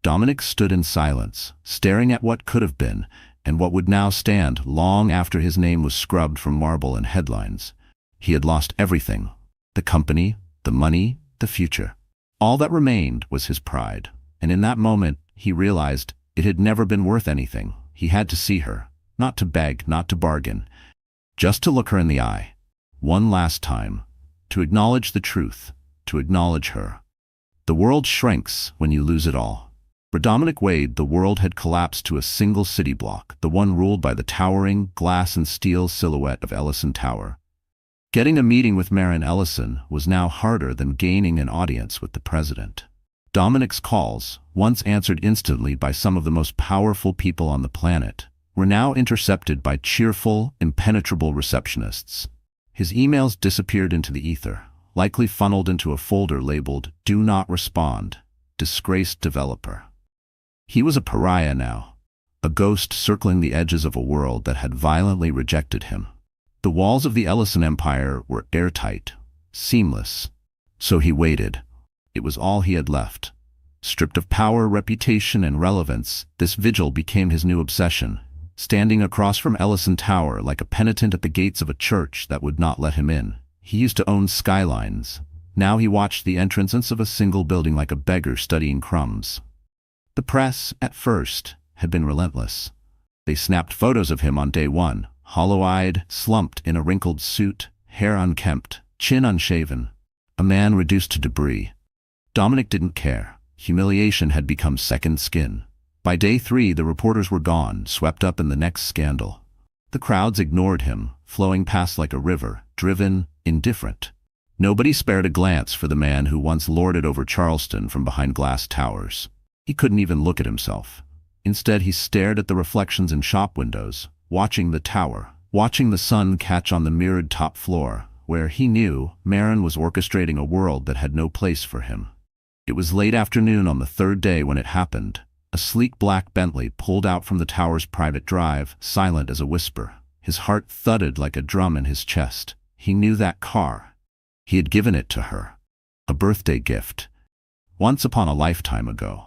Dominic stood in silence, staring at what could have been, and what would now stand long after his name was scrubbed from marble and headlines. He had lost everything. The company, the money, the future. All that remained was his pride. And in that moment, he realized it had never been worth anything. He had to see her, not to beg, not to bargain, just to look her in the eye. One last time. To acknowledge the truth, to acknowledge her. The world shrinks when you lose it all. For Dominic Wade, the world had collapsed to a single city block, the one ruled by the towering, glass and steel silhouette of Ellison Tower. Getting a meeting with Marin Ellison was now harder than gaining an audience with the president. Dominic's calls, once answered instantly by some of the most powerful people on the planet, were now intercepted by cheerful, impenetrable receptionists. His emails disappeared into the ether, likely funneled into a folder labeled "Do Not Respond, Disgraced Developer." He was a pariah now, a ghost circling the edges of a world that had violently rejected him. The walls of the Ellison Empire were airtight, seamless. So he waited. It was all he had left. Stripped of power, reputation, and relevance, this vigil became his new obsession, standing across from Ellison Tower like a penitent at the gates of a church that would not let him in. He used to own skylines. Now he watched the entrance of a single building like a beggar studying crumbs. The press, at first, had been relentless. They snapped photos of him on day one, hollow-eyed, slumped in a wrinkled suit, hair unkempt, chin unshaven, a man reduced to debris. Dominic didn't care. Humiliation had become second skin. By day 3, the reporters were gone, swept up in the next scandal. The crowds ignored him, flowing past like a river, driven, indifferent. Nobody spared a glance for the man who once lorded over Charleston from behind glass towers. He couldn't even look at himself. Instead, he stared at the reflections in shop windows, watching the tower, watching the sun catch on the mirrored top floor, where he knew Marin was orchestrating a world that had no place for him. It was late afternoon on the third day when it happened. A sleek black Bentley pulled out from the tower's private drive, silent as a whisper. His heart thudded like a drum in his chest. He knew that car. He had given it to her. A birthday gift. Once upon a lifetime ago.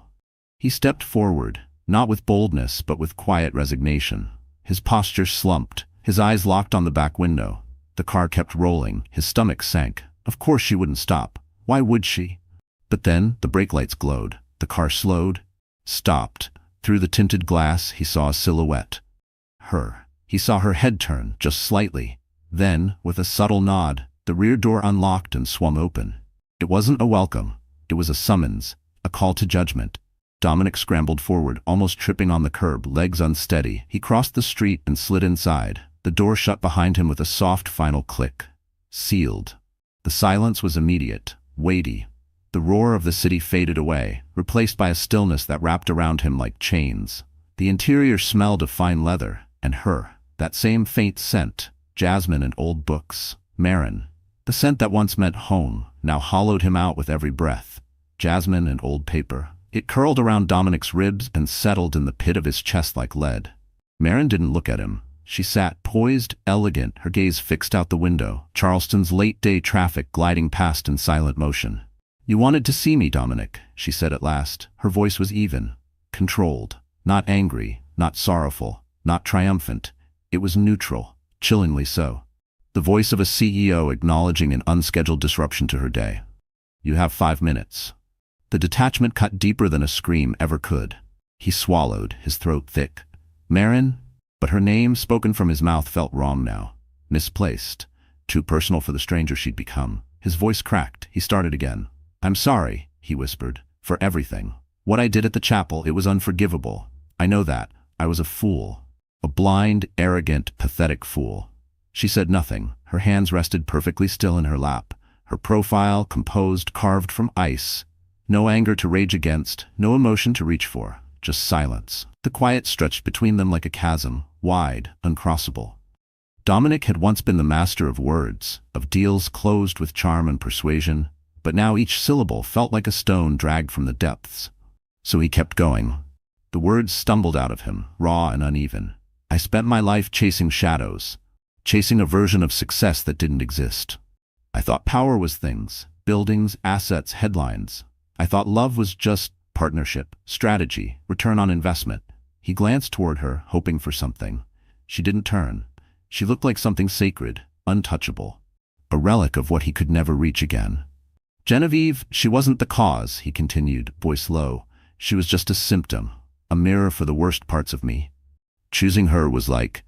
He stepped forward, not with boldness but with quiet resignation. His posture slumped, his eyes locked on the back window. The car kept rolling, his stomach sank. Of course she wouldn't stop. Why would she? But then the brake lights glowed. The car slowed, stopped. Through the tinted glass, he saw a silhouette. Her. He saw her head turn, just slightly. Then, with a subtle nod, the rear door unlocked and swung open. It wasn't a welcome. It was a summons, a call to judgment. Dominic scrambled forward, almost tripping on the curb, legs unsteady. He crossed the street and slid inside. The door shut behind him with a soft final click. Sealed. The silence was immediate, weighty. The roar of the city faded away, replaced by a stillness that wrapped around him like chains. The interior smelled of fine leather, and her, that same faint scent, jasmine and old books. Marin. The scent that once meant home, now hollowed him out with every breath. Jasmine and old paper. It curled around Dominic's ribs and settled in the pit of his chest like lead. Marin didn't look at him. She sat poised, elegant, her gaze fixed out the window, Charleston's late-day traffic gliding past in silent motion. "You wanted to see me, Dominic," she said at last. Her voice was even, controlled, not angry, not sorrowful, not triumphant. It was neutral, chillingly so. The voice of a CEO acknowledging an unscheduled disruption to her day. "You have 5 minutes." The detachment cut deeper than a scream ever could. He swallowed, his throat thick. "Marin?" But her name, spoken from his mouth, felt wrong now. Misplaced. Too personal for the stranger she'd become. His voice cracked. He started again. "I'm sorry," he whispered, "for everything. What I did at the chapel, it was unforgivable. I know that. I was a fool. A blind, arrogant, pathetic fool." She said nothing. Her hands rested perfectly still in her lap. Her profile, composed, carved from ice. No anger to rage against, no emotion to reach for. Just silence. The quiet stretched between them like a chasm, wide, uncrossable. Dominic had once been the master of words, of deals closed with charm and persuasion, but now each syllable felt like a stone dragged from the depths. So he kept going. The words stumbled out of him, raw and uneven. "I spent my life chasing shadows, chasing a version of success that didn't exist. I thought power was things, buildings, assets, headlines. I thought love was just partnership, strategy, return on investment." He glanced toward her, hoping for something. She didn't turn. She looked like something sacred, untouchable, a relic of what he could never reach again. "Genevieve, she wasn't the cause," he continued, voice low. "She was just a symptom, a mirror for the worst parts of me." Choosing her was like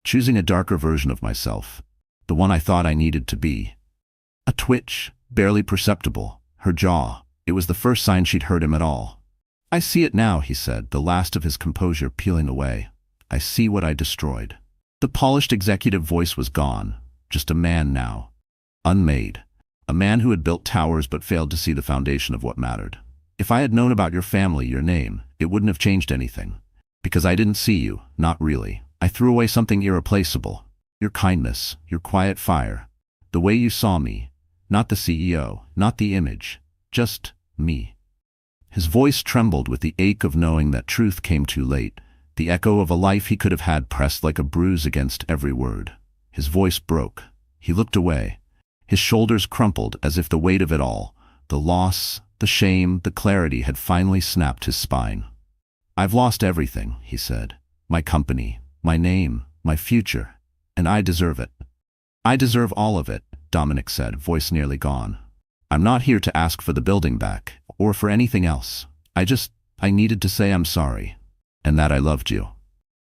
choosing a darker version of myself, the one I thought I needed to be. A twitch, barely perceptible, her jaw. It was the first sign she'd hurt him at all. I see it now, he said, the last of his composure peeling away. I see what I destroyed. The polished executive voice was gone, just a man now. Unmade. A man who had built towers but failed to see the foundation of what mattered. If I had known about your family, your name, it wouldn't have changed anything. Because I didn't see you, not really. I threw away something irreplaceable. Your kindness, your quiet fire. The way you saw me. Not the CEO, not the image. Just me. His voice trembled with the ache of knowing that truth came too late, the echo of a life he could have had pressed like a bruise against every word. His voice broke. He looked away. His shoulders crumpled as if the weight of it all, the loss, the shame, the clarity had finally snapped his spine. I've lost everything, he said. My company, my name, my future, and I deserve it. I deserve all of it, Dominic said, voice nearly gone. I'm not here to ask for the building back, or for anything else. I needed to say I'm sorry. And that I loved you.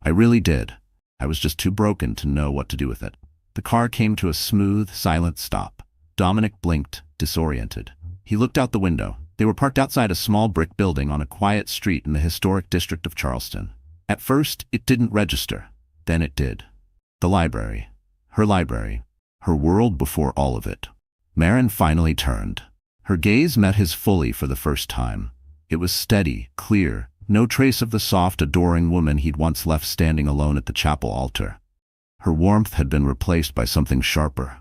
I really did. I was just too broken to know what to do with it. The car came to a smooth, silent stop. Dominic blinked, disoriented. He looked out the window. They were parked outside a small brick building on a quiet street in the historic district of Charleston. At first, it didn't register. Then it did. The library. Her world before all of it. Marin finally turned. Her gaze met his fully for the first time. It was steady, clear, no trace of the soft, adoring woman he'd once left standing alone at the chapel altar. Her warmth had been replaced by something sharper.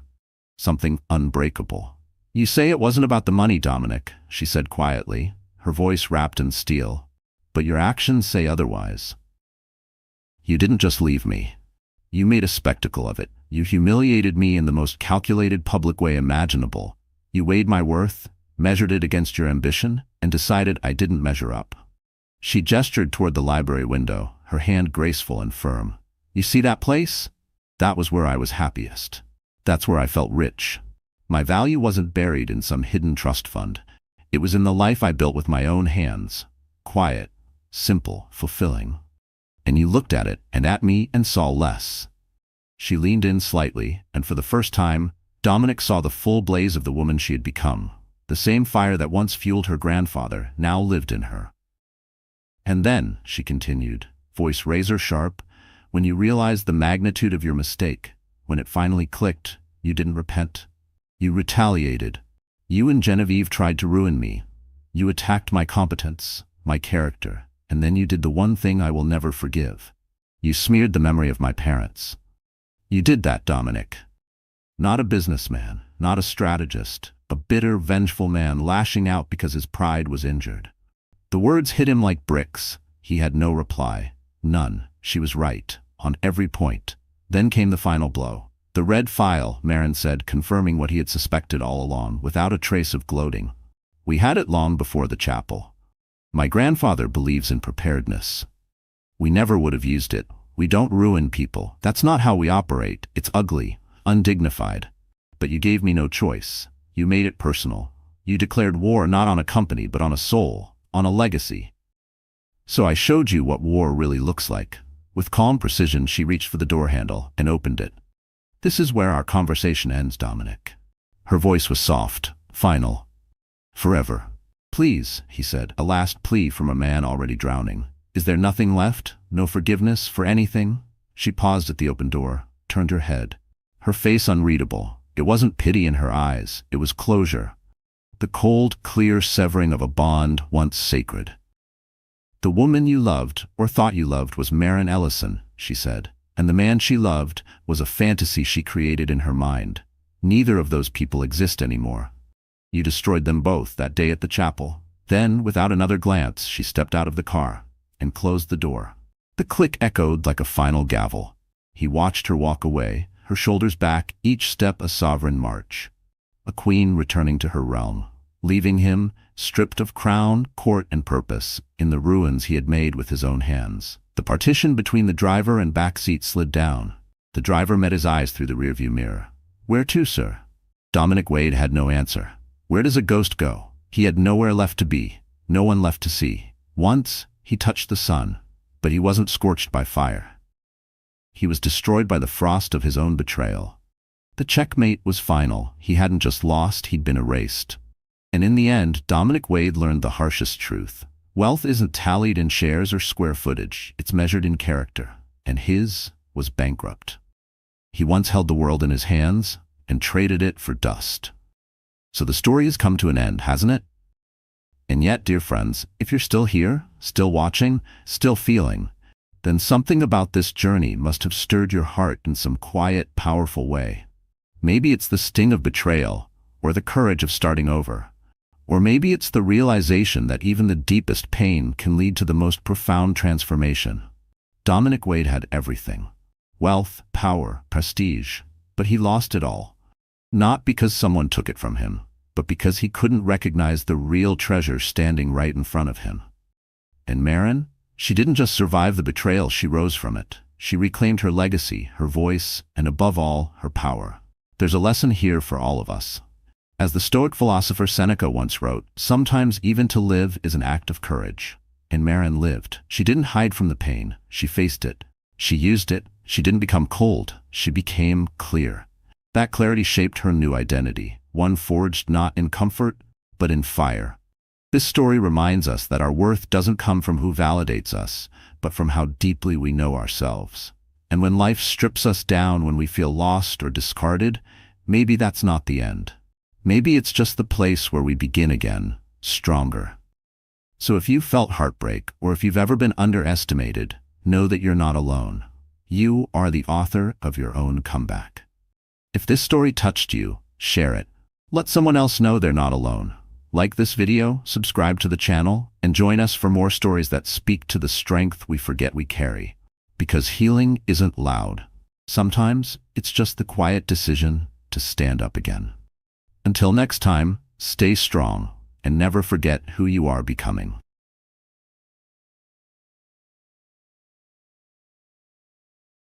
Something unbreakable. You say it wasn't about the money, Dominic, she said quietly, her voice wrapped in steel. But your actions say otherwise. You didn't just leave me. You made a spectacle of it. You humiliated me in the most calculated public way imaginable. You weighed my worth, measured it against your ambition, and decided I didn't measure up. She gestured toward the library window, her hand graceful and firm. You see that place? That was where I was happiest. That's where I felt rich. My value wasn't buried in some hidden trust fund. It was in the life I built with my own hands. Quiet, simple, fulfilling. And you looked at it and at me and saw less. She leaned in slightly, and for the first time, Dominic saw the full blaze of the woman she had become. The same fire that once fueled her grandfather now lived in her. And then, she continued, voice razor sharp, when you realized the magnitude of your mistake, when it finally clicked, you didn't repent. You retaliated. You and Genevieve tried to ruin me. You attacked my competence, my character, and then you did the one thing I will never forgive. You smeared the memory of my parents. You did that, Dominic. Not a businessman, not a strategist, a bitter, vengeful man lashing out because his pride was injured. The words hit him like bricks. He had no reply. None. She was right, on every point. Then came the final blow. The red file, Marin said, confirming what he had suspected all along, without a trace of gloating. We had it long before the chapel. My grandfather believes in preparedness. We never would have used it. We don't ruin people. That's not how we operate. It's ugly, undignified. But you gave me no choice. You made it personal. You declared war not on a company, but on a soul, on a legacy. So I showed you what war really looks like. With calm precision, she reached for the door handle and opened it. This is where our conversation ends, Dominic. Her voice was soft, final. Forever. Please, he said, a last plea from a man already drowning. Is there nothing left? No forgiveness for anything? She paused at the open door, turned her head. Her face unreadable. It wasn't pity in her eyes. It was closure. The cold, clear severing of a bond once sacred. The woman you loved, or thought you loved, was Marin Ellison, she said. And the man she loved was a fantasy she created in her mind. Neither of those people exist anymore. You destroyed them both that day at the chapel. Then, without another glance, she stepped out of the car and closed the door. The click echoed like a final gavel. He watched her walk away, her shoulders back, each step a sovereign march. A queen returning to her realm, leaving him, stripped of crown, court, and purpose, in the ruins he had made with his own hands. The partition between the driver and back seat slid down. The driver met his eyes through the rearview mirror. Where to, sir? Dominic Wade had no answer. Where does a ghost go? He had nowhere left to be, no one left to see. Once, he touched the sun, but he wasn't scorched by fire. he was destroyed by the frost of his own betrayal. The checkmate was final. He hadn't just lost, he'd been erased. And in the end, Dominic Wade learned the harshest truth. Wealth isn't tallied in shares or square footage, it's measured in character. And his was bankrupt. He once held the world in his hands and traded it for dust. So the story has come to an end, hasn't it? And yet, dear friends, if you're still here, still watching, still feeling, then something about this journey must have stirred your heart in some quiet, powerful way. Maybe it's the sting of betrayal, or the courage of starting over. Or maybe it's the realization that even the deepest pain can lead to the most profound transformation. Dominic Wade had everything. Wealth, power, prestige. But he lost it all. Not because someone took it from him, but because he couldn't recognize the real treasure standing right in front of him. And Marin? She didn't just survive the betrayal, she rose from it. She reclaimed her legacy, her voice, and above all, her power. There's a lesson here for all of us. As the Stoic philosopher Seneca once wrote, sometimes even to live is an act of courage. And Marin lived. She didn't hide from the pain. She faced it. She used it. She didn't become cold. She became clear. That clarity shaped her new identity, one forged not in comfort, but in fire. This story reminds us that our worth doesn't come from who validates us, but from how deeply we know ourselves. And when life strips us down, when we feel lost or discarded, maybe that's not the end. Maybe it's just the place where we begin again, stronger. So if you've felt heartbreak, or if you've ever been underestimated, know that you're not alone. You are the author of your own comeback. If this story touched you, share it. Let someone else know they're not alone. Like this video, subscribe to the channel, and join us for more stories that speak to the strength we forget we carry. Because healing isn't loud. Sometimes it's just the quiet decision to stand up again. Until next time, stay strong and never forget who you are becoming.